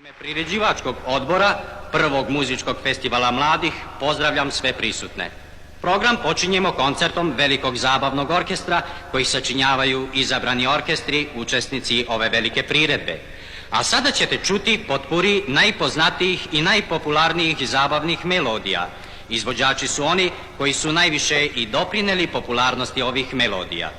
ime priređivačkog odbora prvog muzičkog festivala mladih pozdravljam sve prisutne. Program počinjemo koncertom velikog zabavnog orkestra koji sačinjavaju izabrani orkestri, učesnici ove velike priredbe. A sada ćete čuti potpuri najpoznatijih i najpopularnijih zabavnih melodija. Izvođači su oni koji su najviše i doprineli popularnosti ovih melodija.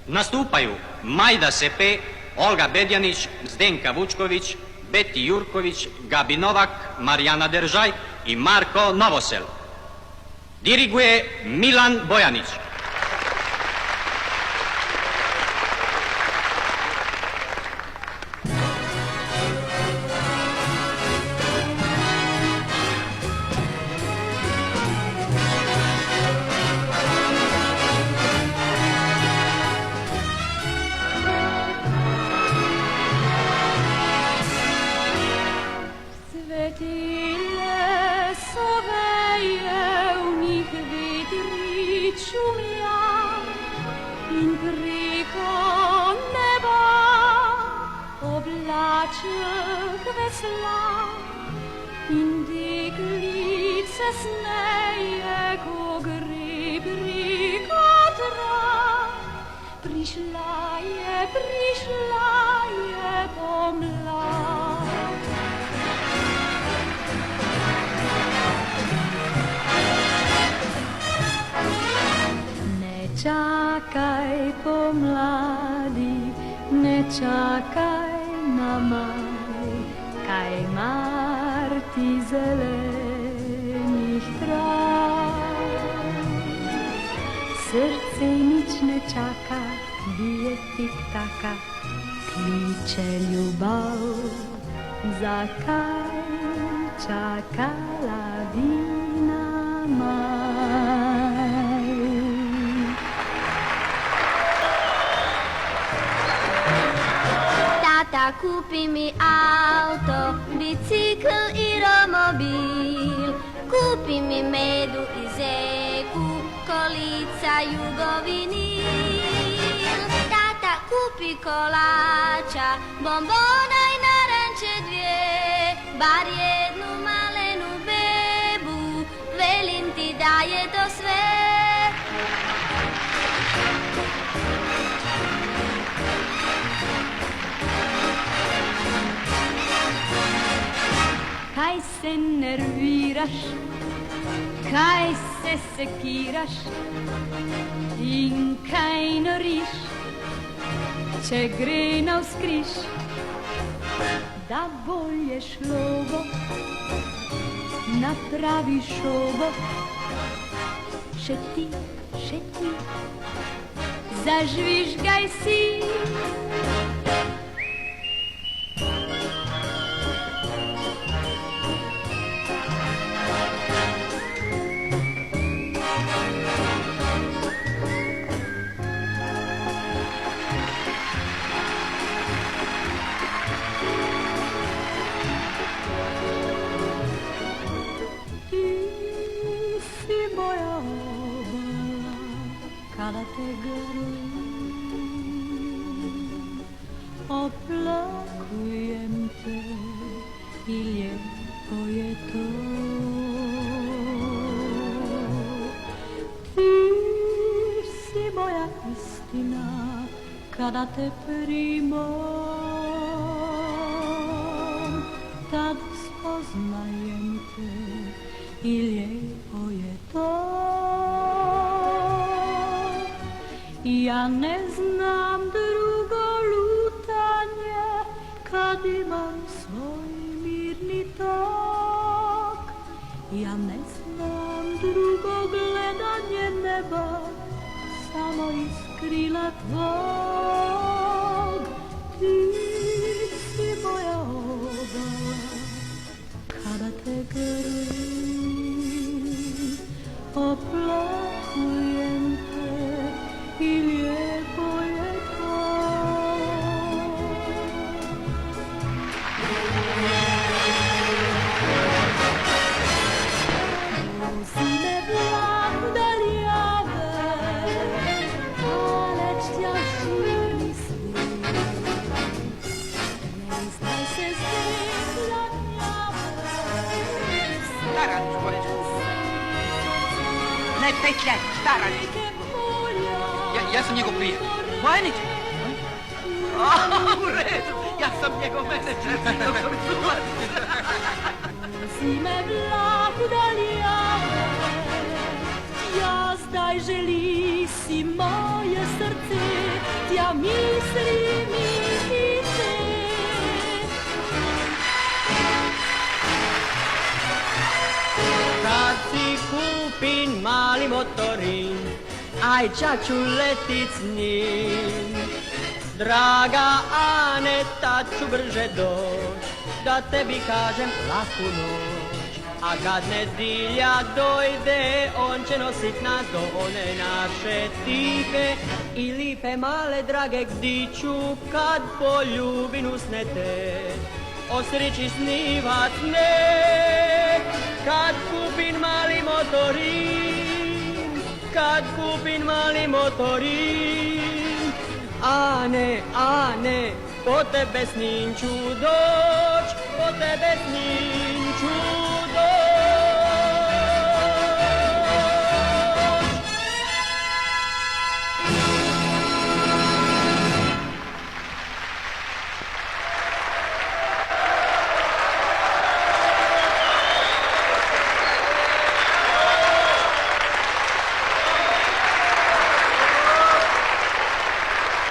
Nastupaju Majda Sepe, Olga Bedjanić, Zdenka Vučković, Beti Jurković, Gabi Novak, Marijana Deržaj i Marko Novosel. Diriguje Milan Bojanić. Čakaj pomladi, ne čakaj na maj, kaj marti zelenih trav. Srce nič ne čaka, bije tik-taka, kliče ljubav. Zakaj čakala bi na maj? Tata, kupi mi auto, bicikl i romobil. Kupi mi medu i zeku, kolica, jugovinil. Tata, kupi kolača, bombona i naranče dvije. Bar jednu malenu bebu, velim ti da je to sve. Kaj se nerviraš, kaj se sekiraš in kaj noriš, če gre navzkriž, da bolje šlo bo, napraviš šobo. Še ti, zažvižgaj si. Kada te grlim, oplakujem te i lijepo je to. Ti si moja istina, kada te primam, tad spoznajem te i lijepo je to. Ja ne znam drugo lutanje, kad imam svoj mirni tok. Ja ne znam drugo gledanje neba, samo iz krila tvog. Ti si moja obala, kada te grlim, oplakujem te i lijepo je to. Zime blagdaljave, ale wciąż myśli. šta radiš, Borećko? Ne petljaj, šta radiš? Ja sam njegov prijatelj. Vojnić? U redu, ja sam njegov menedžer. Uzmi me vlaku daljave, ja zdaj želi si moje srce, tja misli mi i te. Kad si kupin mali motorin, aj čaču letit s njim. Draga Aneta, ću brže doć, da tebi kažem laku noć. A kad nedilja dojde, on će nosit nas do one naše tihe i lipe male drage, gdje ću kad poljubim usnete, o sreći snivat ne. Kad kupin mali motorin, kad kupin mali motorin, Ane, po tebe s njim ću doć, po tebe s njim ću